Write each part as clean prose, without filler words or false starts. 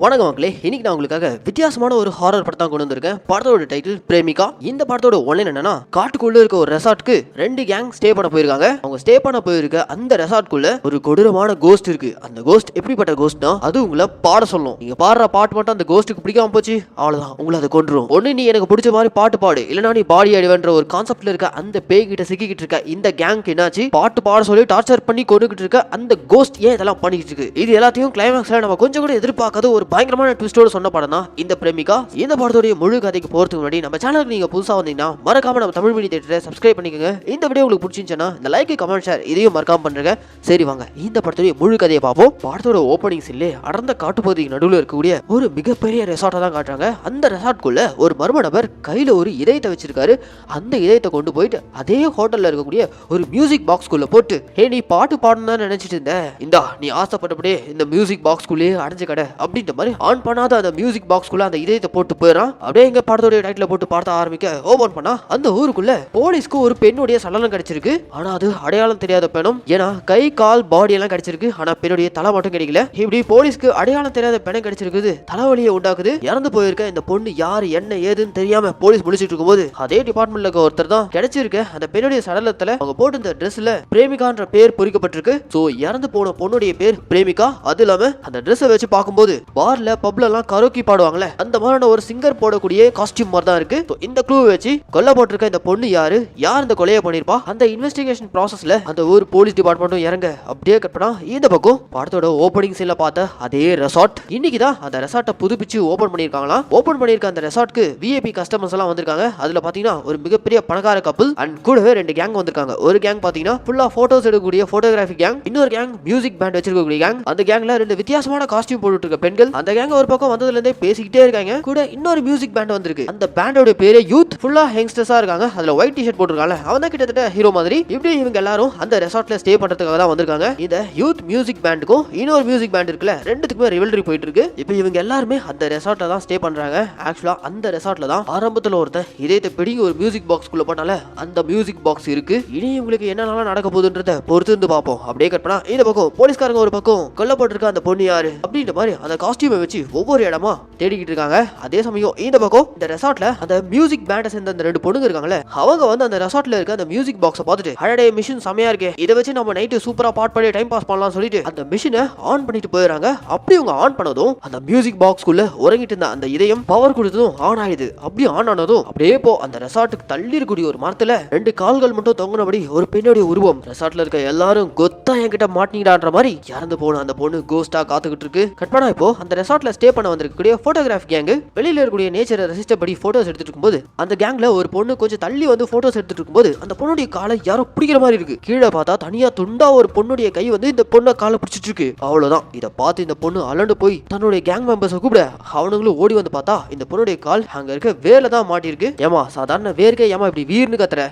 வணக்கம் மக்களே, இன்னைக்கு நான் உங்களுக்காக வித்தியாசமான ஒரு ஹாரர் படத்தை கொண்டு வந்திருக்கேன். படத்தோட டைட்டில் பிரேமிகா. இந்த படத்தோட ஒன்லைன் என்னன்னா, காட்டுக்குள்ள இருக்க ஒரு ரெசார்ட்க்கு ரெண்டு கேங் ஸ்டே பண்ண போயிருக்காங்க. அவங்க ஸ்டே பண்ண போயிருக்க அந்த ரெசார்ட்குள்ள ஒரு கொடூரமான கோஸ்ட் இருக்கு. அந்த கோஸ்ட் எப்படிப்பட்ட கோஸ்ட்னா, அது உங்களை பாட சொல்லும். நீங்க பாடுற பாட்டு மட்டும் அந்த கோஸ்ட்டுக்கு பிடிக்காம போச்சு, அவ்வளவுதான், உங்களை அதை கொன்றும். ஒண்ணு நீ எனக்கு பிடிச்ச மாதிரி பாட்டு பாடு, இல்லனா நீ பாடி ஆயிடுவேன்ற ஒரு கான்செப்ட்ல இருக்க அந்த பேய் கிட்ட சிக்கிக்கிட்டு இருக்க இந்த கேங்க்கு என்னாச்சு, பாட்டு பாட சொல்லி டார்ச்சர் பண்ணி கொண்டுகிட்டு இருக்க அந்த கோஸ்ட் ஏன் இதெல்லாம் பண்ணிக்கிட்டு இருக்கு. இது எல்லாத்தையும் கிளைமேக்ஸ்ல நம்ம கொஞ்சம் கூட எதிர்பார்க்காத ஒரு பயங்கரமான ட்விஸ்டோட சொன்ன படம் தான் இந்த பிரேமிகா. இந்த படத்தோட முழு கதைக்கு போறதுக்கு முன்னாடி நம்ம சேனலுக்கு நீங்க புதுசா வந்தீங்கன்னா மறக்காம நம்ம தமிழ் மீடியா தியேட்டரை சப்ஸ்கிரைப் பண்ணிக்கோங்க. இந்த வீடியோ உங்களுக்கு பிடிச்சிருந்துச்சுன்னா இந்த லைக், கமெண்ட், ஷேர் இதையும் மறக்காம பண்றீங்க. சரி வாங்க இந்த படத்தோட முழு கதையை பார்ப்போம். படத்தோட ஓப்பனிங் சீன்ல அடர்ந்த காட்டுப்பகுதிக்கு நடுவில் இருக்கக்கூடிய ஒரு மிகப்பெரிய ரெசார்ட்டை தான் காட்டுறாங்க. அந்த ரெசார்ட்குள்ள ஒரு மர்ம நபர் கையில ஒரு இதயத்தை வச்சிருக்காரு. அந்த இதயத்தை கொண்டு போயிட்டு அதே ஹோட்டல்ல இருக்கக்கூடிய ஒரு மியூசிக் பாக்ஸ்குள்ள போட்டு, ஹே நீ பாட்டு பாடணும்னு நினைச்சிட்டு இருந்த, இந்தா நீ ஆசைப்பட்டபடியே இந்த மியூசிக் பாக்ஸ்குள்ளேயே அடைஞ்ச கடை அப்படின்ற மாதிரி ஆன் பண்ணாத அந்த மியூசிக் பாக்ஸ்குள்ள அந்த இதயத்தை போட்டு போயிடான். அப்படியே எங்க படத்தோட டைட்டில் போட்டு பார்த்த ஆரம்பிக்க ஓபன் பண்ணா அந்த ஊருக்குள்ள போலீஸ்க்கு ஒரு பெண்ணுடைய சடலம் கிடைச்சிருக்கு. ஆனா அது அடையாளம் தெரியாத பெண்ணும். ஏன்னா கை, கால், பாடி எல்லாம் கிடைச்சிருக்கு, ஆனா பெண்ணுடைய தலை மட்டும் கிடைக்கல. இப்படி போலீஸ்க்கு அடையாளம் தெரியாத பெண்ணை கிடைச்சிருக்குது, தலைவலியை உண்டாக்குது. இறந்து போயிருக்க இந்த பொண்ணு யாரு என்ன ஏதுன்னு தெரியாம போலீஸ் முடிச்சிட்டு இருக்கும்போது அதே டிபார்ட்மெண்ட்ல இருக்க ஒருத்தர் தான் கிடைச்சிருக்க அந்த பெண்ணுடைய சடலத்துல அவங்க போட்டு இந்த ட்ரெஸ்ல பிரேமிகான்ற பேர் பொறிக்கப்பட்டிருக்கு. சோ இறந்து போன பொண்ணுடைய பேர் பிரேமிகா. அது இல்லாம அந்த ட்ரெஸ் வச்சு பார்க்கும்போது பார்ல பப்ல எல்லாம் கரோக்கி பாடுவாங்கல்ல, அந்த மாதிரியான ஒரு சிங்கர் போடக்கூடிய காஸ்டியூம் மாதிரி தான் இருக்கு. இந்த க்ளூ வச்சு கொல்லப்பட்டிருக்க இந்த பொண்ணு யாரு, யார் இந்த கொலையை பண்ணிருப்பா, அந்த இன்வெஸ்டிகேஷன் ப்ராசஸ்ல அந்த ஒரு போலீஸ் டிபார்ட்மெண்ட்டும் இறங்க. அப்படியே கற்பனா இந்த பக்கம் படத்தோட ஓப்பனிங் சீன்ல பார்த்த அதே ரெசார்ட் இன்னைக்கு தான் அந்த ரெசார்ட்டை புதுப்பிச்சு ஓபன் பண்ணிருக்காங்களாம். ஓபன் பண்ணிருக்க அந்த ரெசார்ட்க்கு விஐபி கஸ்டமர்ஸ் எல்லாம் வந்திருக்காங்க. அதுல பாத்தீங்கன்னா ஒரு மிகப்பெரிய பணக்கார கப்பல் அண்ட் கூடவே ரெண்டு கேங் வந்திருக்காங்க. ஒரு கேங் பாத்தீங்கன்னா ஃபுல்லா போட்டோஸ் எடுக்கக்கூடிய போட்டோகிராஃபி கேங், இன்னொரு கேங் மியூசிக் பேண்ட் வச்சிருக்கக்கூடிய கேங். அந்த கேங்ல ரெண்டு வித்தியாசமான காஸ்டியூம் போட்டுட்டு இருக்க பெண்கள். அந்த கேங் ஒரு பக்கம் வந்ததுல இருந்தே பேசிக்கிட்டே இருக்காங்க. கூட இன்னொரு மியூசிக் பேண்ட் வந்திருக்கு. அந்த பேண்டோட பேரே யூத். ஃபுல்லா யங்ஸ்டர்ஸா இருக்காங்க. அதுல ஒயிட் டி-ஷர்ட் போட்டுருக்காங்க, அவன் தான் கிட்டத்தட்ட ஹீரோ மாதிரி. இப்படி இவங்க எல்லாரும் அந்த ரெசார்ட்ல ஸ்டே பண்றதுக்காக தான் வந்திருக்காங்க. இந்த யூத் மியூசிக் பேண்டுக்கும் இன்னொரு மியூசிக் பேண்ட் இருக்குல்ல, ரெண்டுத்துக்குமே ரிவல்ரி போயிட்டு இருக்கு. இப்போ இவங்க எல்லாருமே அந்த ரெசார்ட்ல தான் ஸ்டே பண்றாங்க. ஆக்சுவலா அந்த ரெசார்ட்ல தான் ஆரம்பத்துல ஒருத்தன் இதயத்தை பிடிங்கி ஒரு மியூசிக் பாக்ஸ்க்குள்ள போட்டால அந்த மியூசிக் பாக்ஸ் இருக்கு. இனி இவங்களுக்கு என்னென்னலாம் நடக்க போகுதுன்றத பொறுத்து இருந்து பார்ப்போம். அப்படியே கற்பனா இந்த பக்கம் போலீஸ்காரங்க ஒரு பக்கம் கொல்லப்பட்டிருக்க அந்த பொண்ணு யாரு அப்படின்ற மாதிரி அந்த காஸ்டியூமை வச்சு ஒவ்வொரு இடமா தேடிக்கிட்டு இருக்காங்க. அதே சமயம் இந்த பக்கம் இந்த ரெசார்ட்ல அந்த மியூசிக் பேண்டை சேர்ந்த அந்த ரெண்டு பொண்ணுங்க இருக்காங்கல்ல, அவங்க வந்து அந்த ரெசார்ட்ல இருக்க அந்த மியூசிக் பாக்ஸை பார்த்துட்டு, அடடே மிஷின் செமையா இருக்கே, இதை வச்சு நம்ம நைட்டு சூப்பரா பாட் பாடி டைம் பாஸ் பண்ணலாம் சொல்லிட்டு அந்த மிஷினை ஆன் பண்ணிட்டு போயிடறாங்க. அப்படி அவங்க ஆன் பண்ணதும் அந்த மியூசிக் பாக்ஸ்க்குள்ள உறங்கிட்டு இருந்த அந்த இதயம் பவர் கொடுத்ததும் ஆன் ஆயிடுது. அப்படி ஆன் ஆனதும் அப்படியே போ அந்த ரெசார்ட்டுக்கு தள்ளி இருக்கக்கூடிய ஒரு மரத்துல ரெண்டு கால்கள் மட்டும் தொங்கினபடி ஒரு பெண்ணுடைய உருவம். ரெசார்ட்ல இருக்க எல்லாரும் கொத்தா என்கிட்ட மாட்டிங்கடான்ற மாதிரி இறந்து போன அந்த பொண்ணு கோஸ்டா காத்துக்கிட்டு இருக்கு. கட்பனா இப்போ அந்த ரெசார்ட்ல ஸ்டே பண்ண வந்திருக்கக்கூடிய போட்டோகிராஃபி கேங் வெளியில இருக்கக்கூடிய நேச்சரை ரெசிஸ்ட் படி போட்டோஸ் எடுத்துட்டு இருக்கும்போது அந்த கேங்ல ஒரு பொண்ணு கொஞ்சம் தள்ளி வந்து போட்டோஸ் எடுத்துட்டு இருக்கும்போது அந்த பொண்ணுடைய காலை யாரோ பிடிக்கிற மாதிரி இருக்கு. கீழே பார்த்தா தனியா துண்டா ஒரு பொண்ணுடைய கை வந்து இந்த பொண்ணை காலை பிடிச்சிட்டு இருக்கு. அவ்வளவுதான். இதை பார்த்து இந்த பொண்ணு அலண்டு போய் தன்னுடைய கேங் மெம்பர்ஸை கூப்பிட அவனுங்களும் ஓடி வந்து பார்த்தா இந்த பொண்ணுடைய கால் அங்க இருக்க வேர்ல தான் மாட்டிருக்கு. ஏமா சாதாரண வேர்க்கே ஏமா இப்படி வீர்னு கத்துற,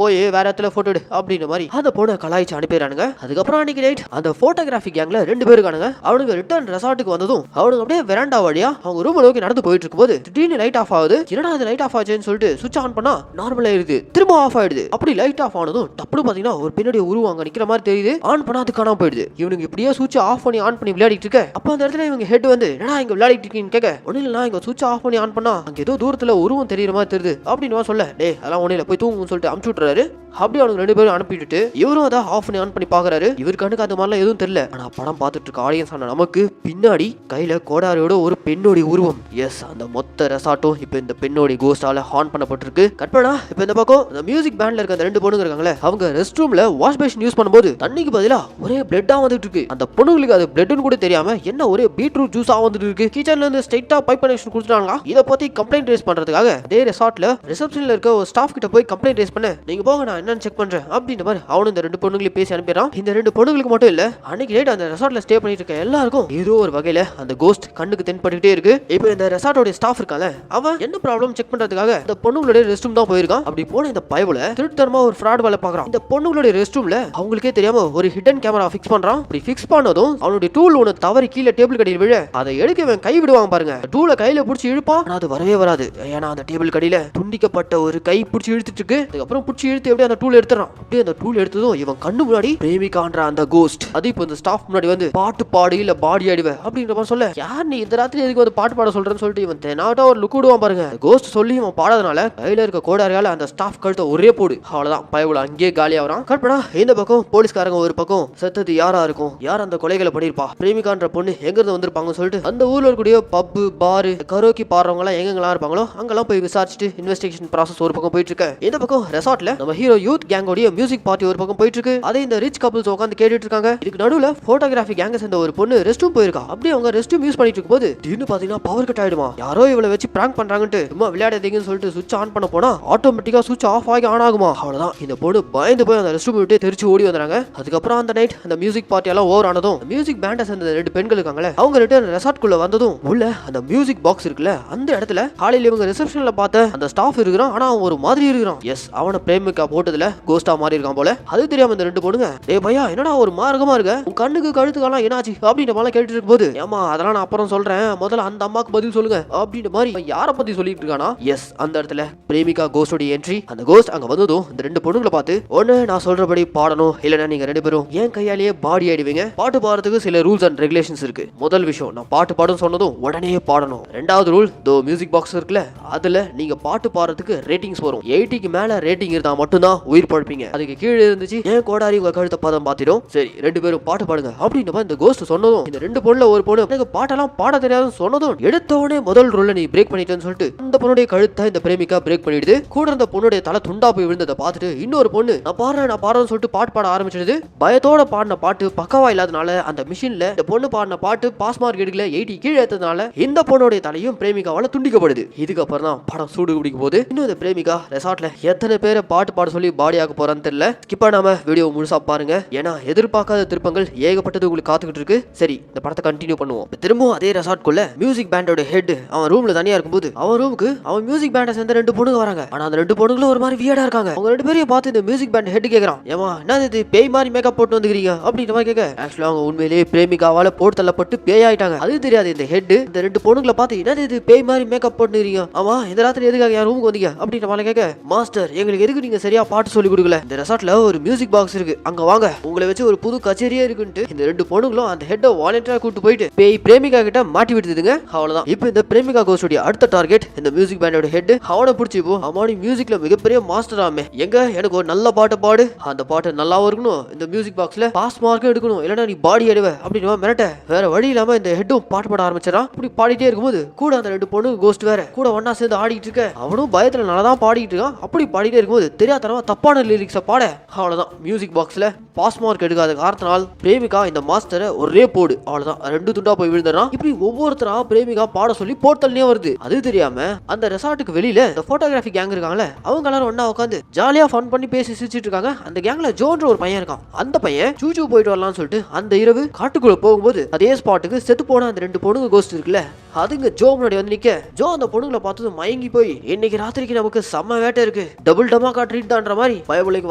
போய் வேற இடத்துல போட்டோ எடு அப்படின்ற மாதிரி அந்த பொண்ணை கலாய்ச்சி அனுப்பிடுறானுங்க. அதுக்கப்புறம் அன்னைக்கு நைட் அந்த போட்டோகிராஃபி கேங்ல ரெண்டு பேர் இருக்கானுங்க. அவனுங்க ரிட்டர்ன் ரெசார்ட்டுக்கு வந்ததும் அவனுங்க அப்படியே வெராண்டா வழியா அவங்க ரூம் நோக்கி நடந்து போயிட்டு இருக்கும்போது திடீர்னு லைட் ஆஃப் ஆகுது. என்னடா அது லைட் ஆஃப் ஆச்சுன்னு சொல்லிட்டு சுவிட்ச் ஆன் பண்ணா நார்மல் ஆயிடுது, திரும்ப ஆஃப் ஆயிடுது. அப்படி லைட் ஆஃப் ஆனதும் டப்புனு பாத்தீங்கன்னா ஒரு பின்னாடி உருவம் அங்க நிக்கிற மாதிரி தெரியுது. ஆன் பண்ணா அது காணாம போயிடுது. இவனுக்கு இப்படியே சுவிட்ச் ஆஃப் பண்ணி ஆன் பண்ணி விளையாடிட்டு இருக்க. அப்ப அந்த இடத்துல இவங்க ஹெட் வந்து, என்னடா இங்க விளையாடிட்டு இருக்கீங்கன்னு கேட்க, ஒண்ணு இல்ல இங்க சுவிட்ச் ஆஃப் பண்ணி ஆன் பண்ணா அங்க ஏதோ தூரத்துல உருவம் தெரியுற மாதிரி தெரியுது அப்படின்னு சொல்ல, டே அதெல்லாம் ஒண்ணு இல்ல போய் தூங்குன்னு சொல்லிட்டு அமுச்சு விட்டுறாரு. அப்படி அவனுக்கு ரெண்டு பேரும் அனுப்பிட்டு இவரும் அதை ஆஃப் பண்ணி ஆன் பண்ணி பாக்குறாரு. இவருக்கு கண்ணுக்கு அந்த மாதிரிலாம் எதுவும் தெரியல. ஆனா படம் பார்த்துட்டு இருக்க ஆடியன்ஸ் ஆன நமக்கு பின்னாடி கையில கோடாரியோட ஒரு பெண்ணோட உருவம். எஸ், அந்த மொத்த ரெசார்ட்டும் இப்ப இந்த பெண்ணோட கோஸ்டால ஹான் பண்ணப்பட்டிருக்கு. கட்பனா இப்ப இந்த பக்கம் இந்த மியூசிக் பேண்ட்ல இருக்க அந்த ரெண்டு பொண்ணுங்க இருக்காங்களே, அவங்க ரெஸ்ட் ரூம்ல வாஷ் பேஷன் யூஸ் பண்ணும்போது தண்ணிக்கு பதிலா ஒரே பிளட்டா வந்துட்டு இருக்கு. அந்த பொண்ணுங்களுக்கு அது பிளட்னு கூட தெரியாம என்ன ஒரே பீட்ரூட் ஜூஸா வந்துட்டு இருக்கு. கிச்சன்ல இருந்து ஸ்ட்ரைட்டா பைப் கனெக்ஷன் கொடுத்துட்டாங்களா. இதை பத்தி கம்ப்ளைண்ட் ரைஸ் பண்றதுக்காக அதே ரெசார்ட்ல ரிசப்ஷன்ல இருக்க ஒரு ஸ்டாஃப் கிட்ட போய் கம்ப்ளைண்ட் ரைஸ் பண்ண, நீங்க போங்க நான் என்னன்னு செக் பண்றேன் அப்படின்ற மாதிரி அவனும் இந்த ரெண்டு பொண்ணுங்களையும் பேசி அனுப்பிடுறான். இந்த ரெண்டு பொண்ணுங்களுக்கு மட்டும் இல்ல, அன்னைக்கு நைட் அந்த ரெசார்ட்ல ஸ்டே பண்ணிட்டு இருக்க எல்லாருக்கும் ஏதோ ஒரு வகையில அந்த கோஸ்ட் கண்ணுக்கு தென்பட்டுட்டே இருக்கு. இப்போ இந்த ரெசார்ட்டோட ஸ்டாஃப் இருக்கால, அவன் என்ன ப்ராப்ளம் செக் பண்றதுக்காக இந்த பொண்ணுங்களுடைய ரெஸ்ட் ரூம் தான் போயிருக்கான். அப்படி போன இந்த பயவுல திருட்டுத்தனமா ஒரு ஃப்ராட் வேலை பார்க்கறான். இந்த பொண்ணுங்களுடைய ரெஸ்ட் ரூம்ல அவங்களுக்கே தெரியாம ஒரு ஹிடன் கேமரா ஃபிக்ஸ் பண்றான். அப்படி ஃபிக்ஸ் பண்ணதும் அவனுடைய டூல் ஒன்னு தவறி கீழே டேபிள் கடியில் விழ அதை எடுக்க இவன் கை விடுவாங்க பாருங்க. டூலை கையில பிடிச்சி இழுப்பான், ஆனா அது வரவே வராது. ஏன்னா அந்த டேபிள் கடியில துண்டிக்கப்பட்ட ஒரு கை பிடிச்சி இழுத்துட்டு இருக்கு. அதுக்கப்புறம் பிடிச்சி இழுத்து எப்படி அந்த டூல் எடுத்துறான். அப்படியே அந்த டூல் எடுத்ததும் இவன் கண்ணு முன்னாடி பிரேமிகான்ற அந்த கோஸ்ட் அது இப்போ இந்த ஸ்டாஃப் முன்னாடி வந்து பாட்டு பாடு இல்ல பாடி ஆடுவ அப்படின்ற மாதிரி சொல்ல, யார் நீ இந்த ராத்திரி எதுக்கு வந்து பாட்டு பாட சொல்றேன்னு சொல்லிட்டு இவன் தெனாவட்டா ஒரு லுக் விடுவான் பாருங்க. கோஸ்ட் சொல்லி இவன் பாடாதனால கையில இருக்க கோடாரியால அந்த ஸ்டாஃப் கழுத்த ஒரே போடு. அவ்வளவுதான், பயவுல அங்கேயே காலியா வரான். கற்பனா இந்த பக்கம் போலீஸ்காரங்க ஒரு பக்கம் செத்தது யாரா இருக்கும், யார் அந்த கொலைகளை பண்ணிருப்பா, பிரேமிகான்ற பொண்ணு எங்க இருந்து வந்திருப்பாங்கன்னு சொல்லிட்டு அந்த ஊர்ல இருக்கக்கூடிய பப்பு பாரு கரோக்கி பாடுறவங்க எல்லாம் எங்கெல்லாம் இருப்பாங்களோ அங்கெல்லாம் போய் விசாரிச்சுட்டு இன்வெஸ்டிகேஷன் ப்ராசஸ் ஒரு பக்கம் போயிட்டு இருக்கு. இந்த பக்கம் ரெசார்ட்ல நம்ம ஹீரோ யூத் கேங்கோட மியூசிக் பார்ட்டி ஒரு பக்கம் போயிட்டு இருக்கு. அதே இந்த ரிச் கப்பிள்ஸ் உட்காந்து கேட்டுட்டு இருக்காங்க. இதுக்கு நடுவுல போட்டோகிராஃபி கேங்க சேர்ந்த ஒரு பொண்ணு ரெஸ்ட் ரூம் போயிருக்கா. அப்படியே அவங்க ரெஸ்ட் ரூம் யூஸ் பண்ணிட்டு இருக்கும்போது திடீர்னு பாத்தீங்கன்னா பவர் கட் ஆயிடுமா. யாரோ இவளை வச்சு பிராங்க் பண்றாங்கன்னு சும்மா விளையாடாதீங்கன்னு சொல்லிட்டு சுவிட்ச் ஆன் பண்ண போனா ஆட்டோமேட்டிக்கா சுவிட்ச் ஆஃப் ஆகி ஆன் ஆகுமா. அவ்வளவுதான், இந்த பொண்ணு பயந்து போய் அந்த ரெஸ்ட் ரூம் விட்டு தெரிச்சு ஓடி வந்தாங்க. அதுக்கப்புறம் அந்த நைட் அந்த மியூசிக் பார்ட்டி எல்லாம் ஓவர் ஆனதும் மியூசிக் பேண்டை சேர்ந்த 2 பெண்கள் இருக்காங்களே அவங்க ரிட்டர்ன் ரெசார்ட் குள்ள வந்ததும் உள்ள அந்த மியூசிக் பாக்ஸ் இருக்குல்ல அந்த இடத்துல காலையில இவங்க ரிசப்ஷன்ல பார்த்த அந்த ஸ்டாஃப் இருக்கிறான். ஆனா அவன் ஒரு மாதிரி இருக்கிறான். எஸ், அவனை பிரேமிகா போட்டதுல கோஸ்டா மாறி இருக்கான் போல. அது தெரியாம இந்த 2 பொண்ணுங்க டேய் பையா என்னடா ஒரு மார்க்கமா இருக்க, உன் கண்ணுக்கு கழுத்துக்கெல்லாம் என்னாச்சு அப்படின்ற மாதிரி கேட்டுட்டு இருக்கும்போது ஏமா அதெல்லாம் நான் அப்புறம் சொல்றேன், முதல்ல அந்த அம்மாக்கு பதில் சொல்லுங்க அப்படின்ற மாதிரி யாரை பத்தி சொல்லிட்டு இருக்கானா. எஸ், அந்த இடத்துல பிரேமிகா கோஸ்டோட என்ட்ரி. அந்த கோஸ்ட் அங்க வந்ததும் இந்த 2 பொண்ணுங்களை பார்த்து ஒண்ணு நான் சொல்றபடி பாடணும், இல்லைன்னா நீங்க 2 பேரும் ஏன் கையாலேயே பாடி ஆயிடுவீங்க. பாட்டு பாடுறதுக்கு சில ரூல்ஸ் அண்ட் ரெகுலேஷன்ஸ் இருக்கு. முதல் விஷயம், நான் பாட்டு பாடும் சொன்னதும் உடனே பாடணும். 2வது ரூல், தோ மியூசிக் பாக்ஸ் இருக்குல்ல அதுல நீங்க பாட்டு பாடுறதுக்கு ரேட்டிங்ஸ் வரும். 80க்கு மேல ரேட்டிங் இருந்தா மட்டும்தான் உயிர் பழப்பீங்க. அதுக்கு கீழே இருந்துச்சு ஏன் கோடாரி உங்க கழுத்த பதம் பாத்திடும். சரி 2 பேரும் பாட்டு பாடுங்க அப்படின்ற மாதிரி இந்த கோஸ்ட் சொன்னதும் இந்த 2 பொண்ணுல ஒரு பொண்ணு எனக்கு பாட்டெல்லாம் பாட தெரியாதுன்னு சொன்னதும் எடுத்தவனே முதல் ரூல்ல நீ பிரேக் பண்ணிட்டேன்னு சொல்லிட்டு அந்த பொண்ணுடைய கழுத்தை இந்த பிரேமிகா பிரேக் பண்ணிடுது. கூட இருந்த பொண்ணுடைய தலை துண்டா போய் விழுந்ததை பார்த்துட்டு இன்னொரு பொண்ணு நான் பாடுறேன்னு சொல்லிட்டு பாட்டு பாட ஆரம்பிச்சிடுது. பயத்தோட பாடின பாட்டு பக்கவா இல்லாதனால அந்த மிஷின்ல இந்த பொண்ணு பாடின பாட்டு பாஸ் மார்க் எடுக்கல, 80 கீழே ஏத்ததுனால இந்த பொண்ணுடைய தலையும் பிரேமிகாவால துண்டிக்கப்படுது. இதுக்கப்புறம் தான் படம் சூடு பிடிக்கும் போது இன்னும் இந்த பிரேமிகா ரெசார்ட்ல எத்தனை பேரை பாட்டு பாட சொல்லி பாடி ஆக போறான்னு தெரியல. ஸ்கிப் பண்ணாம வீடியோ முழுசா பாருங்க, ஏன்னா எதிர்பார்க்காத திருப்பங்கள் ஏகப்பட்டது உங்களுக்கு காத்துக்கிட்டு இருக்கு. சரி, இந்த படத்தை கண்டினியூ பண்ணுவோம். திரும்பவும் அதே ரெசார்ட்குள்ள மியூசிக் பேண்டோட ஹெட் அவன் ரூம்ல தனியா இருக்கும்போது அவன் ரூமுக்கு அவன் மியூசிக் பேண்டை சேர்ந்த 2 பொண்ணுங்க வராங்க. ஆனா அந்த 2 பொண்ணுங்களும் ஒரு மாதிரி வியர்டா இருக்காங்க. அவங்க 2 பேரையும் பார்த்து இந்த மியூசிக் பேண்ட் ஹெட் கேக்குறான், ஏமா என்ன இது பேய் மாதிரி மேக்கப் போட்டு வந்துக்கிறீங்க அப்படின்ற மாதிரி கேட்க. ஆக்சுவலா அவங்க உண்மையிலேயே பிரேமிகாவால போட்டு தள்ளப்பட்டு பேய் ஆயிட்டாங்க. அது தெரியாது இந்த ஹெட் இந்த 2 பொண்ணுங்களை பார்த்து என்ன இது பேய் மாதிரி மேக்கப் போட்டுக்கிறீங்க, ஆமா இந்த ராத்திரி எதுக்காக என் ரூமுக்கு வந்தீங்க அப்படின்ற மாதிரி கேட்க. மாஸ்டர் எங்களுக்கு எதுக்கு நீங்க சரியா பாட்டு சொல்லி கொடுக்கல, இந்த ரெசார்ட்ல ஒரு மியூசிக் பாக்ஸ் இருக்கு அங்க வாங்க, உங்களை வச்சு ஒரு புது கச்சேரியே இருக்குன்ட்டு இந்த 2 பொண்ணுங்களும் அந்த ஹெட்டை வாலண்டியரா கூட்டு போயிட்டு பேய் பிரேமிகா கிட்ட மாட்டி விட்டுதுங்க. அவ்வளவுதான், இப்போ இந்த பிரேமிகா கோஸ்டுடைய அடுத்த டார்கெட் இந்த மியூசிக் பேண்டோட ஹெட். அவனை பிடிச்சி இப்போ அம்மாடி மியூசிக்ல மிகப்பெரிய மாஸ்டர் ஆமே, எங்க எனக்கு ஒரு நல்ல பாட்டு பாடு, அந்த பாட்டு நல்லாவும் இருக்கணும், இந்த மியூசிக் பாக்ஸ்ல பாஸ் மார்க்கும் எடுக்கணும், இல்லைன்னா நீ பாடி ஆடுவ அப்படின்னு மிரட்ட. வேற வழி இல்லாம இந்த ஹெட்டும் பாட்டு பாட ஆரம்பிச்சிடறான். இப்படி பாடிட்டே இருக்கும்போது கூட அந்த 2 பொண்ணு கோஸ்ட் வேற கூட ஒன்னா சேர்ந்து ஆடிட்டு இருக்க. அவனும் பயத்துல நல்லாதான் பாடிட்டு இருக்கான். அப்படி பாடிட்டே இருக்கும்போது தெரியாதனமா தப்பான லிரிக்ஸை பாட. அவ்வளவுதான், மியூசிக் பாக்ஸ்ல பாஸ் மார்க் எடுக்காத காரணத்தினால் பிரேமிகா இந்த மாஸ்டரை ஒரே போடு. அவ்வளவுதான், 2 துண்டா போய் விழுந்துறான். இப்படி ஒவ்வொருத்தரா பிரேமிகா பாட சொல்லி போர்த்தல்னே வருது. அது தெரியாம அந்த ரெசார்ட்டுக்கு வெளியில இந்த போட்டோகிராஃபி கேங் இருக்காங்களே அவங்க எல்லாரும் ஒன்னா உட்காந்து ஜாலியா ஃபன் பண்ணி பேசி சிரிச்சிட்டு இருக்காங்க. அந்த கேங்ல ஜோன்ற ஒரு பையன் இருக்கான். அந்த பையன் சூச்சு போயிட்டு வரலாம்னு சொல்லிட்டு அந்த இரவு காட்டுக்குள்ள போகும்போது அதே ஸ்பாட்டுக்கு செத்து போன அந்த 2 பொண்ணுங்க கோஸ்ட் இருக்குல்ல அதுங்க ஜோ முன்னாடி வந்து நிக்க. ஜோ அந்த பொண்ணுங்களை பார்த்தது மயங்கி போய் இன்னைக்கு ராத்திரிக்கு நமக்கு செம்ம வேட்டை இருக்கு, டபுள் டமாக்கா ட்ரீட் தான்ற மாதிரி பயபுலைக்கு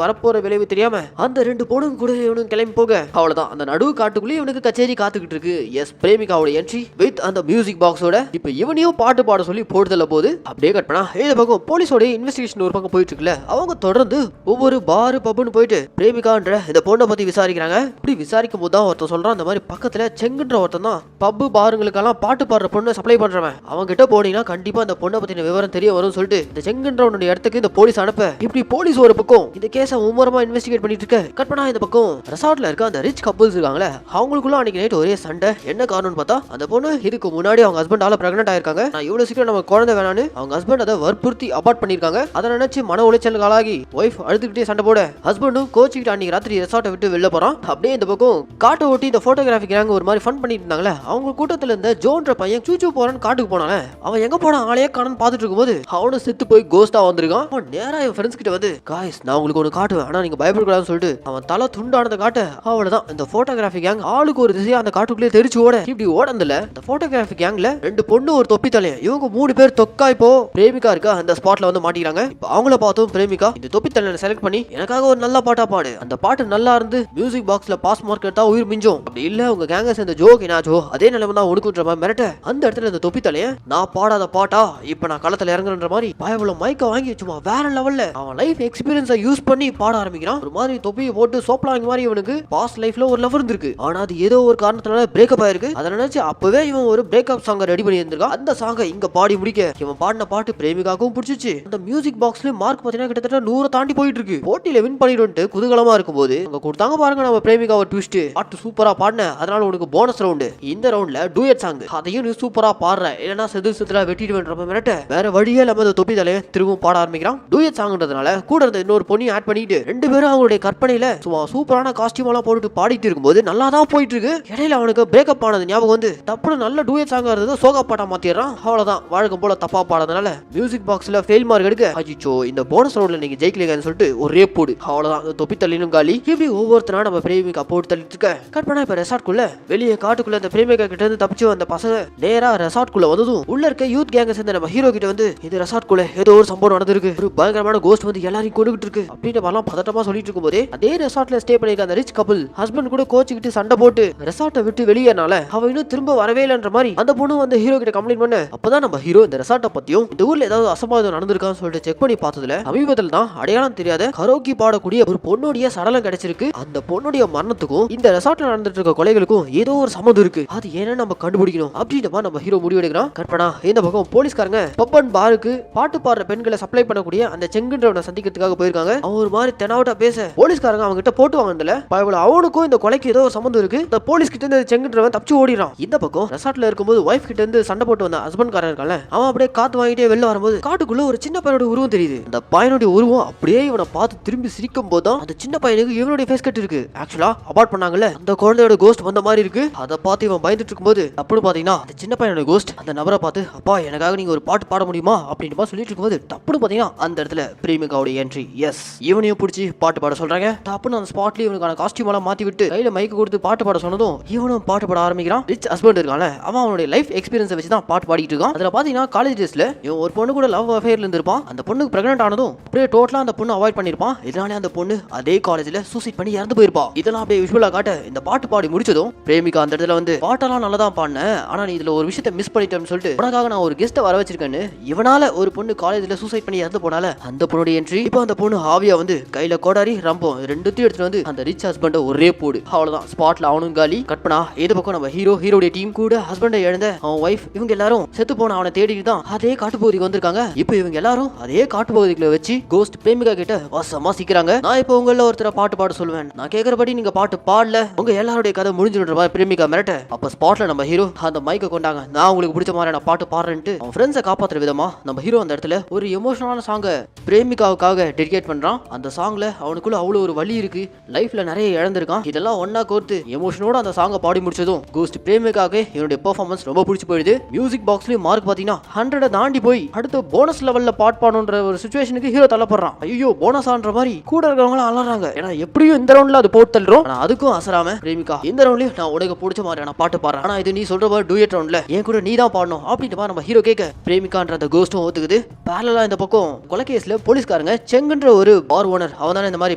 வரப்போற விளைவு தெரியாம அந்த 2 பொண்ணுங்க கூட இவனுக்கு கிளம்பி போக. அவ்வளவுதான், அந்த நடுவு காட்டுக்குள்ளே இவனுக்கு கச்சேரி காத்துக்கிட்டு இருக்கு. எஸ், பிரேமிகாவோட என்ட்ரி வித் அந்த மியூசிக் பாக்ஸோட. இப்ப இவனையும் பாட்டு பாட சொல்லி போடுதல போது அப்படியே கட் பண்ணா இந்த பக்கம் போலீஸோட இன்வெஸ்டிகேஷன் ஒரு பக்கம் போயிட்டு இருக்குல்ல அவங்க தொடர்ந்து ஒவ்வொரு பாரு பப்புன்னு போயிட்டு பிரேமிகான்ற இந்த பொண்ணை பத்தி விசாரிக்கிறாங்க. இப்படி விசாரிக்கும் போது தான் ஒருத்தன் சொல்றான், இந்த மாதிரி பக்கத்துல செங்குன்ற ஒருத்தன் தான் பப்பு பாருங்களுக்கெல்லாம் பாட்டு பாடுற பொண்ணை சப்ளை பண்றவன், அவங்க கிட்ட போனீங்கன்னா கண்டிப்பா அந்த பொண்ணை பத்தின விவரம் தெரிய வரும்னு சொல்லிட்டு இந்த செங்குன்றவனுடைய இடத்துக்கு இந்த போலீஸ் அனுப்ப. இப்படி போலீஸ் ஒரு பக்கம் இந்த கேஸை மும்மரமா இன்வெஸ்டிகேட் பண்ணிட்டு இருக்க. கட் பண்ணா இந்த பக்கம் ரெசார்ட்ல இருக்க அந்த ரிச் கப்புள்ஸ் இருக்காங்களே அவங்களுக்குள்ள அன்னைக்கு நைட் ஒரே சண்டை. என்ன காரணம்னு பார்த்தா அந்த பொண்ணு இதுக்கு முன்னாடி அவங்க ஹஸ்பண்டால பிரெக்னென்ட் ஆயிருக்காங்க. நான் இவ்வளவு சீக்கிரம் நம்ம குழந்தை வேணான்னு அவங்க ஹஸ்பண்ட் அதை வற்புறுத்தி அபார்ட் பண்ணிருக்காங்க. அதை நினைச்சு மன உளைச்சலுக்கு ஆளாகி ஒய்ஃப் அழுதுகிட்டே சண்டை போட ஹஸ்பண்டும் கோச்சிக்கிட்டு அன்னைக்கு ராத்திரி ரெசார்ட்டை விட்டு வெளில போறான். அப்படியே இந்த பக்கம் காட்டை ஓட்டி இந்த போட்டோகிராஃபி கேங் ஒரு மாதிரி ஃபன் பண்ணிட்டு இருந்தாங்களே அவங்க கூட்டத்துல இருந்த ஜோன்ற பையன் சூச்சு போறான்னு காட்டுக்கு போனால அவன் எங்க போனா ஆளையே காணன்னு பாத்துட்டு இருக்கும்போது அவனும் செத்து போய் கோஸ்டா வந்திருக்கான். அவன் நேரா என் ஃப்ரெண்ட்ஸ் கிட்ட வந்து காய்ஸ் நான் உங்களுக்கு ஒன்று காட்டுவேன், ஆனா நீங்க பயப்படக்கூடாதுன்னு சொல்லிட்டு அவன் தலை துண்டானதை காட்ட. அவ்வளவுதான், இந்த போட்டோகிராஃபி கேங் ஆளுக்கு ஒரு திசையா அந்த காட்டுக்குள்ளே தெரிச்சு ஓட. இப்படி ஓடந்துல இந்த போட்டோகிராஃபி கேங்ல 2 பொண்ணு ஒரு தொப்பி தலையன் இவங்க 3 பேர் தொக்கா இப்போ பிரேமிகா இருக்கா அந்த ஸ்பாட்ல வந்து மாட்டிக்கிறாங்க. இப்போ அவங்கள பார்த்தோம் பிரேமிகா இந்த தொப்பி தலையனை செலக்ட் பண்ணி எனக்காக ஒரு நல்ல பாட்டா பாடு, அந்த பாட்டு நல்லா இருந்து மியூசிக் பாக்ஸ்ல பாஸ் மார்க் எடுத்தா உயிர் மிஞ்சும், அப்படி இல்ல உங்க கேங்க சேர்ந்த ஜோக் என்னாச்சோ அதே நிலைமை தான் ஒடுக்குன்ற மாதிரி மிரட்ட. அந்த இடத்துல இந்த தொப்பி தலைய நான் பாடாத பாட்டா இப்ப நான் களத்துல இறங்குற மாதிரி பயபுல மைக்க வாங்கி சும்மா வேற லெவல்ல அவன் லைஃப் எக்ஸ்பீரியன்ஸை யூஸ் பண்ணி பாட ஆரம்பிக்கிறான். ஒரு மாதிரி தொப்பியை போட்டு சோப்லாங்க மாதிரி இவனுக்கு பாஸ்ட் லைஃப்ல ஒரு லவ் இருந்திருக்கு. ஆனா அது ஏதோ ஒரு காரணத்தினால பிரேக்கப் ஆயிருக்கு. அதை நினைச்சு அப்பவே இவன் ஒரு பிரேக்கப் சாங் ரெடி பண்ணி இருந்திருக்கான். அந்த சாங்கை இங்க பாடி முடிக்க இவன் பாடின பாட்டு பிரேமிகாவுக்கும் பிடிச்சிச்சு. அந்த மியூசிக் பாக்ஸ்ல மார்க் பாத்தீங்கன்னா கிட்டத்தட்ட 100 தாண்டி போயிட்டு இருக்கு. போட்டியில வின் பண்ணிட்டு குதூகலமா இருக்கும்போது அங்க கொடுத்தாங்க பாருங்க நம்ம பிரேமிகாவை ட்விஸ்ட். பாட்டு சூப்பரா பாடின, அதனால உனக்கு போனஸ் ரவுண்டு. இந்த ரவுண்ட்ல டூயட் சாங், அதையும் நீ சூப்பரா பாடுற, இல்லனா செதுல வெட்டிடுவேன்ற மிரட்ட வேற வழியே இல்லாம அந்த தொப்பி தலையை திரும்பவும் பாட ஆரம்பிக்கிறான். டூயட் சாங்ன்றதுனால கூட இருந்த இன்னொரு பொண்ணி ஆட் பண்ணிட்டு ரெண்டு பேரும் அவங்களுடைய கற்பனையில சும்மா சூப்பரான காஸ்டியூம் எல்லாம் போட்டுட்டு பாடிட்டு இருக்கும்போது நல்லா தான் போயிட்டு இருக்கு. இடையில அவனுக்கு பிரேக்கப் ஆனது ஞாபகம் வந்து டப்புனு நல்ல டூயட் சாங்கா இருந்தது சோகா பாட்டா மாத்திடுறான். அவ்வளவுதான், வழக்கம் போல தப்பா பாடுறதுனால மியூசிக் பாக்ஸ்ல ஃபெயில் மார்க் எடுக்க அஜிச்சோ இந்த போனஸ் ரவுண்ட்ல நீங்க ஜெயிக்கலீங்கன்னு சொல்லிட்டு ஒரே போடு. அவ்வளவுதான், தொப்பி தள்ளினும் காலி. இப்படி ஒவ்வொருத்தரா நம்ம பிரேமிகா போட்டு தள்ளிட்டு இருக்க கட் பண்ணா இப்ப ரெசார்ட்குள்ள வெளியே காட்டுக்குள்ள அந்த பிரேமிகா கிட்ட இருந்து தப்பிச்சு வந்த பசங்க நேரா ரெசார்ட்குள்ள வந்ததும் உள்ள இருக்க யூத் கேங்க சேர்ந்த நம்ம ஹீரோ கிட்ட வந்து இது ரெசார்ட்குள்ள ஏதோ ஒரு சம்பவம் நடந்திருக்கு, ஒரு பயங்கரமான கோஸ்ட் வந்து எல்லாரையும் கொண்டுகிட்டு இருக்கு அப்படின்னு மாதிரிலாம் பதட்டமா சொல்லிட்டு இருக்கும்போதே அதே ரெசார்ட்ல ஸ்டே பண்ணிருக்க அந்த ரிச் கப்பல் ஹஸ்பண்ட் கூட கோச்சுக்கிட்டு சண்டை போட்டு ரெசார்ட்டை விட்டு வெளியேனால அவ இன்னும் திரும்ப வரவே இல்லைன்ற மாதிரி அந்த பொண்ணு வந்து ஹீரோ கிட்ட கம்ப்ளைண்ட் பண்ண அப்பதான் நம்ம ஹீரோ இந்த ரெசார்ட்டை பத்தியும் இந்த ஊர்ல ஏதாவது அசம்பாவிதம் நடந்திருக்கான்னு சொல்லிட்டு செக் பண்ணி பார்த்ததுல சமீபத்தில் தான் அடையாளம் தெரியாத கரோக்கி பாடக்கூடிய ஒரு பொண்ணுடைய சடலம் கிடைச்சிருக்கு. அந்த பொண்ணுடைய மரணத்துக்கும் இந்த ரெசார்ட்ல நடந்துட்டு இருக்க கொலைகளுக்கும் ஏதோ ஒரு சம்மந்தம் இருக்கு, அது என்னன்னு நம்ம கண்டுபிடிக்கணும் அப்படின்ற நம்ம ஹீரோ முடிவெடுக்கிறான். கற்பனா இந்த பக்கம் போலீஸ்காரங்க பப்பன் பாருக்கு பாட்டு பாடுற பெண்களை சப்ளை பண்ணக்கூடிய அந்த செங்குன்றவனை சந்திக்கிறதுக்காக போயிருக்காங்க. அவன் ஒரு மாதிரி தெனாவட்டா பேச போலீஸ்காரங்க அவங்க கிட்ட போட்டு வாங்கல பயபுல அவனுக்கும் இந்த கொலைக்கு ஏதோ ஒரு சம்மந்தம் இருக்கு. இந்த போலீஸ் கிட்ட இருந்து செங்குன்றவன் தப்பிச்சு ஓடிறான். இந்த பக்கம் ரெசார்ட்ல இருக்கும்போது வைஃப் கிட்ட இருந்து சண்டை போட்டு வந்த ஹஸ்பண்ட் காரன் இருக்கால, அவன் அப்படியே காத்து வாங்கிட்டே வெளில வரும்போது காட்டுக்குள்ள ஒரு சின்ன பையனோட உருவம் தெரியுது. அந்த பையனுடைய உருவம் அப்படியே இவனை பார்த்து திரும்பி சிரிக்கும் போதுதான் அந்த சின்ன பையனுக்கு இவனுடைய ஃபேஸ் கட் இருக்கு. ஆக்சுவலா அபார்ட் பண்ணாங்கல்ல அந்த குழந்தையோட கோஸ்ட் வந்த மாதிரி இருக்கு. அதை பார்த்து இவன் பயந்துட்டு இருக்கும்போது அப்படி பாத்தீங்கன்னா அந்த சின்ன பையனோட கோஸ்ட் அந்த நபரை பார்த்து அப்பா எனக்காக நீங்க ஒரு பாட்டு பாட முடியுமா அப்படின்னு சொல்லிட்டு இருக்கும்போது தப்புன்னு பாத்தீங்கன்னா அந்த இடத்துல பிரேமிகாவோட என்ட்ரி. எஸ், இவனையும் பிடிச்சி பாட்டு பாட சொல்றாங்க. தப்புன்னு அந்த ஸ்பாட்லயே இவனுக்கான காஸ்டியூம் எல்லாம் மாத்தி விட்டு கையில மைக்கு கொடுத்து பாட்டு பாட சொன்னதும் இவனும் பாட்டு பாட ஆரம்பிக்கிறான். ரிச் ஹஸ்பண்ட் இருக்கான அவன் அவனுடைய லைஃப் எக்ஸ்பீரியன்ஸை வச்சு தான் பாட்டு பாடிட்டு இருக்கான். அதுல பாத்தீங்கன்னா காலேஜ் டேஸ்ல இவன் ஒரு பொண்ணு கூட லவ் அஃபேர்ல இருந்திருப்பான். அந்த பொண்ணுக்கு பிரெக்னன்ட் ஆனதும் அப்படியே டோட்டலா அந்த பொண்ணு அவாய்ட் பண்ணிருப்பான். இதனால அந்த பொண்ணு அதே காலேஜ்ல சூசைட் பண்ணி இறந்து போயிருப்பா. இதெல்லாம் அப்படியே விஷுவலா காட்ட இந்த பாட்டு பாடி முடிச்சதும் பிரேமிகா அந்த இடத்துல வந்து பாட்டெல்லாம் நல்லா தான் பாடினேன், ஆனா நீ இதுல ஒரு விஷயத்தை மிஸ் பண்ணிட்டேன்னு சொல்லிட்டு உனக்காக நான் ஒரு கெஸ்ட்டை வர வச்சிருக்கேன்னு இவனால ஒரு பொண்ணு காலேஜ்ல சூசைட் பண்ணி இறந்து போனால அந்த பொண்ணுடைய என்ட்ரி. இப்போ அந்த பொண்ணு ஹாவியா வந்து கையில கோடாரி ரம்பம் ரெண்டுத்தையும் எடுத்துட்டு வந்து அந்த ரிச் ஹஸ்பண்ட ஒரே போடு. அவ்வளவுதான், ஸ்பாட்ல அவனும் காலி. கற்பனா இது பக்கம் நம்ம ஹீரோடைய டீம் கூட ஹஸ்பண்டை இழந்த அவன் ஒய்ஃப் இவங்க எல்லாரும் செத்து போன அவனை தேடிட்டு தான் அதே காட்டுப்பகுதிக்கு வந்திருக்காங்க. இப்போ இவங்க எல்லாரும் அதே காட்டுப்பகுதிக்குள்ள வச்சு கோஸ்ட் பிரேமிகா கிட்ட வசமா சிக்கிறாங்க. நான் இப்போ உங்கள ஒருத்தர பாட்டு பாட சொல்லுவேன், நான் கேக்குறபடி நீங்க பாட்டு பாடல உங்க எல்லாருடைய கதை முடிஞ்சுன்ற மாதிரி பிரேமிகா மிரட்ட அப்ப ஸ்பாட்ல நம்ம ஹீரோ அந்த மைக்க கொண்டாங்க, நான் உங்களுக்கு பிடிச்ச மாதிரி நான் பாட்டு பாடுறேன்ட்டு அவன் ஃப்ரெண்ட்ஸை காப்பாத்துற விதமா நம்ம ஹீரோ அந்த இடத்துல ஒரு எமோஷனலான சாங்கை பிரேமிகாவுக்காக டெடிகேட் பண்றான். அந்த சாங்ல அவனுக்குள்ள அவ்வளவு ஒரு வலி இருக்கு, லைஃப்ல நிறைய இழந்திருக்கான். இதெல்லாம் ஒன்னா கோர்த்து எமோஷனோட அந்த சாங்கை பாடி முடிச்சதும் கோஸ்ட் பிரேமிகாவுக்கு என்னுடைய பெர்ஃபார்மன்ஸ் ரொம்ப பிடிச்சி போயிடுது. மியூசிக் பாக்ஸ்லயும் மார்க் பாத்தீங்கன்னா 100 தாண்டி போய் அடுத்த போனஸ் லெவல்ல பாட் பாடணுன்ற ஒரு சிச்சுவேஷனுக்கு ஹீரோ தள்ளப்படுறான். ஐயோ போனஸ் ஆன்ற மாதிரி கூட இருக்கிறவங்க அலறாங்க. ஏன்னா எப்படியும் இந்த ரவுண்ட்ல அது போட்டு தள்ளுறோம். ஆனா அதுக்கும் அசராம பிரேமிகா இந்த ரவுண்ட்லயும் நான் உனக்கு பிடிச்ச மாதிரி நான் பாட்டு பாடுறேன், ஆனா இது நீ சொல்ற மாதிரி டூயட் ரவுண்ட்ல என் கூட நீ தான் பாடணும் அப்படின்ட்டு நம்ம ஹீரோ கேட்க பிரேமிகான்ற அந்த கோஸ்டும் ஒத்துக்குது. பேரலா இந்த பக்கம் கொலைகேஸ்ல போலீஸ்காரங்க செங்குன்ற ஒரு பார் ஓனர் அவன் தானே இந்த மாதிரி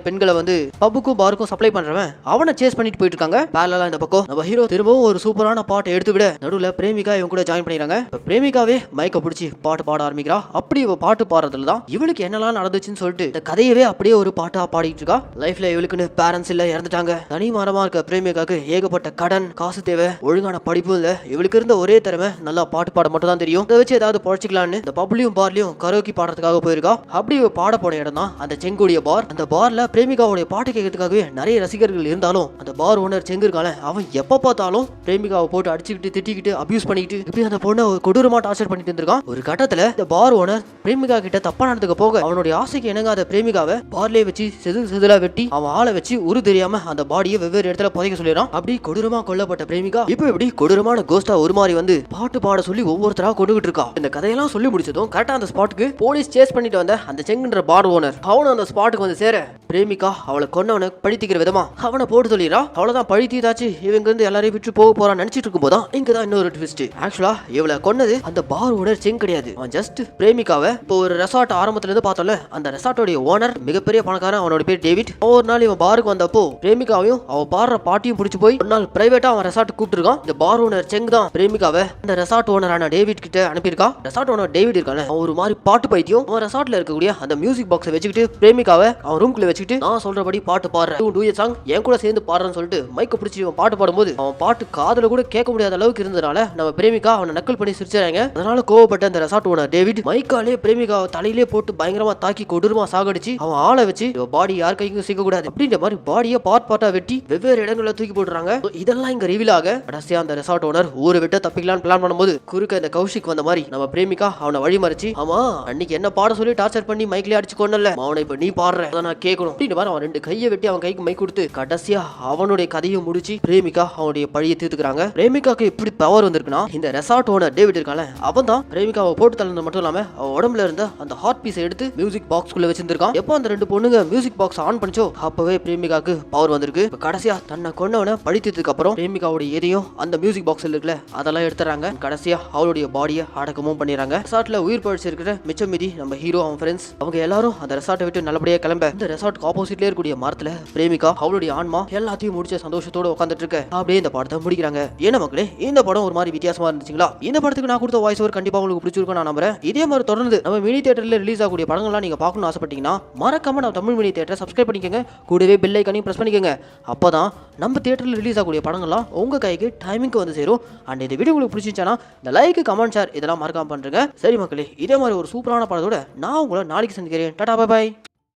பெண்களை வந்து பப்புக்கும் பாருக்கும் சப்ளை பண்றவன் அவனை சேஸ் பண்ணிட்டு போயிட்டு இருக்காங்க. பேரலா இந்த பக்கம் நம்ம ஹீரோ திரும்பவும் ஒரு சூப்பரான பாட்டை எடுத்து விட நடுவுல பிரேமிகா இவங்க கூட ஜாயின் பண்ணிடுறாங்க. பிரேமிகாவே மைக்க பிடிச்சி பாட்டு பாட ஆரம்பிக்கிறா. அப்படி இவ பாட்டு பாடுறதுல தான் இவளுக்கு என்னெல்லாம் நடந்துச்சுன்னு சொல்லிட்டு இந்த கதையவே அப்படியே ஒரு பாட்டா பாடிட்டு இருக்கா. லைஃப்ல இவளுக்குன்னு பேரண்ட்ஸ் இல்ல, இறந்துட்டாங்க. தனி மரமா இருக்க பிரேமிகாக்கு ஏகப்பட்ட கடன் காசு தேவை, ஒழுங்கான படிப்பும் இல்ல. இவளுக்கு இருந்த ஒரே திறமை நல்லா பாட்டு பாட மட்டும் தான் தெரியும். அதை வச்சு ஏதாவது பொழைச்சிக்கலான்னு இந்த பப்ளியும் பார்லயும் கரோக்கி பாடுறதுக்காக போயிருக்கா. அப்படி பாட போன இடம் தான் அந்த செங்குடைய பார். அந்த பார்ல பிரேமிகாவுடைய பாட்டு கேட்கறதுக்காகவே நிறைய ரசிகர்கள் இருந்தாலும் அந்த பார் ஓனர் செங்கு இருக்கால அவன் எப்ப பார்த்தாலும் பிரேமிகாவை போட்டு அடிச்சுக்கிட்டு திட்டிக்கிட்டு அபியூஸ் பண்ணிக்கிட்டு இப்படி அந்த பொண்ணை கொடூரமா டார்ச்சர் பண்ணிட்டு இருந்திருக்கான். ஒரு கட்டத்துல இந்த பார் ஓனர் பிரேமிகா கிட்ட தப்பா நடந்துக்க போக அவனுடைய ஆசைக்கு இணங்காத பிரேமிகாவை பார்லே வச்சு செதுலா வெட்டி அவன் ஆளை வச்சு ஒரு தெரியாம அந்த பாடியை வெவ்வேறு இடத்துல புதைக்க சொல்லிடுறான். அப்படி கொடூரமா கொல்லப்பட்ட பிரேமிகா இப்ப இப்படி கொடூரமான கோஸ்டா ஒரு மாதிரி வந்து பாட்டு பாட சொல்லி ஒவ்வொருத்தரா கொண்டுகிட்டு இருக்கா. இந்த கதையெல்லாம் சொல்லி முடிச்சதும் கரெக்டா அந்த ஸ்பாட் ஸ்பாட்டுக்கு போலீஸ் சேஸ் பண்ணிட்டு வந்த அந்த செங்குன்ற பார் ஓனர் அவனும் அந்த ஸ்பாட்டுக்கு வந்து சேர பிரேமிகா அவளை கொன்னவனை பழித்திக்கிற விதமா அவனை போட்டு சொல்லிடுறா. அவ்வளவுதான் பழி தீதாச்சு, இவங்க வந்து எல்லாரையும் விட்டு போக போறான்னு நினைச்சிட்டு இருக்கும் போதான் இங்கதான் இன்னொரு ட்விஸ்ட். ஆக்சுவலா இவளை கொன்னது அந்த பார் ஓனர் செங் கிடையாது. அவன் ஜஸ்ட் பிரேமிகாவை இப்போ ஒரு ரெசார்ட் ஆரம்பத்துல இருந்து பார்த்தோம்ல, அந்த ரெசார்ட்டோட ஓனர் மிகப்பெரிய பணக்காரன், அவனோட பேர் டேவிட். ஒரு நாள் இவன் பாருக்கு வந்தப்போ பிரேமிகாவையும் அவ பாடுற பாட்டியும் பிடிச்சு போய் ஒரு நாள் பிரைவேட்டா அவன் ரெசார்ட் கூப்பிட்டுருக்கான். இந்த பார் ஓனர் செங் தான் பிரேமிகாவை அந்த ரெசார்ட் ஓனரான டேவிட் கிட்ட அனுப்பியிருக்கான். ரெசார்ட் ஓனர் டேவிட் இருக்கான அவன் ஒரு மாதிரி பாட்டு பைத்தியம். அவன் ரெசார்ட்ல இருக்கக்கூடிய அந்த மியூசிக் பாக்ஸை வச்சுக்கிட்டு பிரேமிகாவை அவன் ரூம்குள்ள வச்சுக்கிட்டு நான் சொல்றபடி பாட்டு பாடுறேன், டூ எ சாங் என் கூட சேர்ந்து பாடுறேன்னு சொல்லிட்டு மைக்க பிடிச்சி அவன் பாட்டு பாடும்போது அவன் பாட்டு காதுல கூட கேட்க முடியாத அளவுக்கு இருந்தனால நம்ம பிரேமிகா அவனை நக்கல் பண்ணி சிரிச்சாங்க. அதனால கோவப்பட்ட அந்த ரெசார்ட் ஓனர் டேவிட் மைக்காலே பிரேமிகாவை தலையிலே போட்டு பயங்கரமா தாக்கி கொடூரமா சாகடிச்சு அவன் ஆளை வச்சு பாடி யார் கைக்கும் சிக்க கூடாது அப்படின்ற மாதிரி பாடியை பார்ட்டா வெட்டி வெவ்வேறு இடங்களில் தூக்கி போட்டுறாங்க. இதெல்லாம் இங்க ரிவீல் ஆக கடைசியா அந்த ரெசார்ட் ஓனர் ஊரை விட்டு தப்பிக்கலான்னு பிளான் பண்ணும்போது குறுக்க இந்த கௌஷிக் வந்த மாதிரி நம்ம பிரேமிகா அவனை வழிமறிச்சு ஆமா அன்னைக்கு என்ன பாட சொல்லி டார்ச்சர் பண்ணி மைக்லயே அடிச்சு கொண்டல அவனை இப்ப நீ பாடுற அதை நான் கேட்கணும் அப்படின்னு மாதிரி அவன் ரெண்டு கையை வெட்டி அவன் கைக்கு மைக் கொடுத்து கடைசியா அவனுடைய கதையை முடிச்சு பிரேமிகா அவனுடைய பழியை தீர்த்துக்கிறாங்க. பிரேமிகாக்கு எப்படி பவர் வந்திருக்குன்னா இந்த ரெசார்ட் ஓனர் டேவிட் இருக்கான அவன் தான் பிரேமிகாவை போட்டு தள்ளது மட்டும் இல்லாம அவன் உடம்புல இருந்த அந்த ஹார்ட் பீஸை எடுத்து மியூசிக் பாக்ஸ் குள்ள வச்சிருந்திருக்கான். எப்போ அந்த ரெண்டு பொண்ணுங்க மியூசிக் பாக்ஸ் ஆன் பண்ணிச்சோ அப்பவே பிரேமிகாக்கு பவர் வந்திருக்கு. கடைசியா தன்னை கொண்டவனை பழித்ததுக்கு அப்புறம் பிரேமிகாவுடைய எதையும் அந்த மியூசிக் பாக்ஸ்ல இருக்குல்ல அதெல்லாம் எடுத்துறாங்க. கடைசியா அவளுடைய பாடியை அடக்கமும் பண்ணிடுறாங்க. ரெசார்ட்ல உயிர் பழிச்சு இருக்கிற மிச்சம் மீதி நம்ம ஹீரோ அவன் ஃப்ரெண்ட்ஸ் அவங்க எல்லாரும் அந்த ரெசார்ட்டை விட்டு நல்லபடியா கிளம்ப இந்த ரெசார்ட் ஆப்போசிட்ல இருக்கக்கூடிய மரத்துல பிரேமிகா அவளுடைய ஆன்மா எல்லாத்தையும் முடிச்ச சந்தோஷத்தோட உட்காந்துட்டு இருக்க அப்படியே இந்த படத்தை முடிக்கிறாங்க. ஏன்னா மக்களே இந்த படம் ஒரு மாதிரி வித்தியாசமா இருந்துச்சுங்களா? இந்த படத்துக்கு நான் கொடுத்த வாய்ஸ் ஓவர் கண்டிப்பா உங்களுக்கு பிடிச்சிருக்கும் நான் நம்புறேன். இதே மாதிரி தொடர்ந்து நம்ம மினி தியேட்டர்ல ரிலீஸ் ஆகக்கூடிய படங்கள்லாம் நீங்க பார்க்கணும்னு ஆசைப்பட்டீங்கன்னா மறக்காம நம்ம தமிழ் மினி தியேட்டரை சப்ஸ்கிரைப் பண்ணிக்கோங்க. கூடவே பெல் ஐகானையும் பிரஸ் பண்ணிக்கோங்க. அப்பதான் நம்ம தியேட்டர்ல ரிலீஸ் ஆகக்கூடிய படங்கள்லாம் உங்க கைக்கு டைமிங்க்கு வந்து சேரும். அண்ட் இந்த வீடியோ உங்களுக்கு பிடிச்சிருந்துச்சுன்னா இந்த லைக் கமெண்ட் ஷேர் இதெல்லாம் மறக்காம பண்றேங்க. சரி மக்களே இதே மாதிரி ஒரு சூப்பரான படத்தோட நான் உங்களை நாளைக்கு சந்திக்கிறேன். Tata bye bye.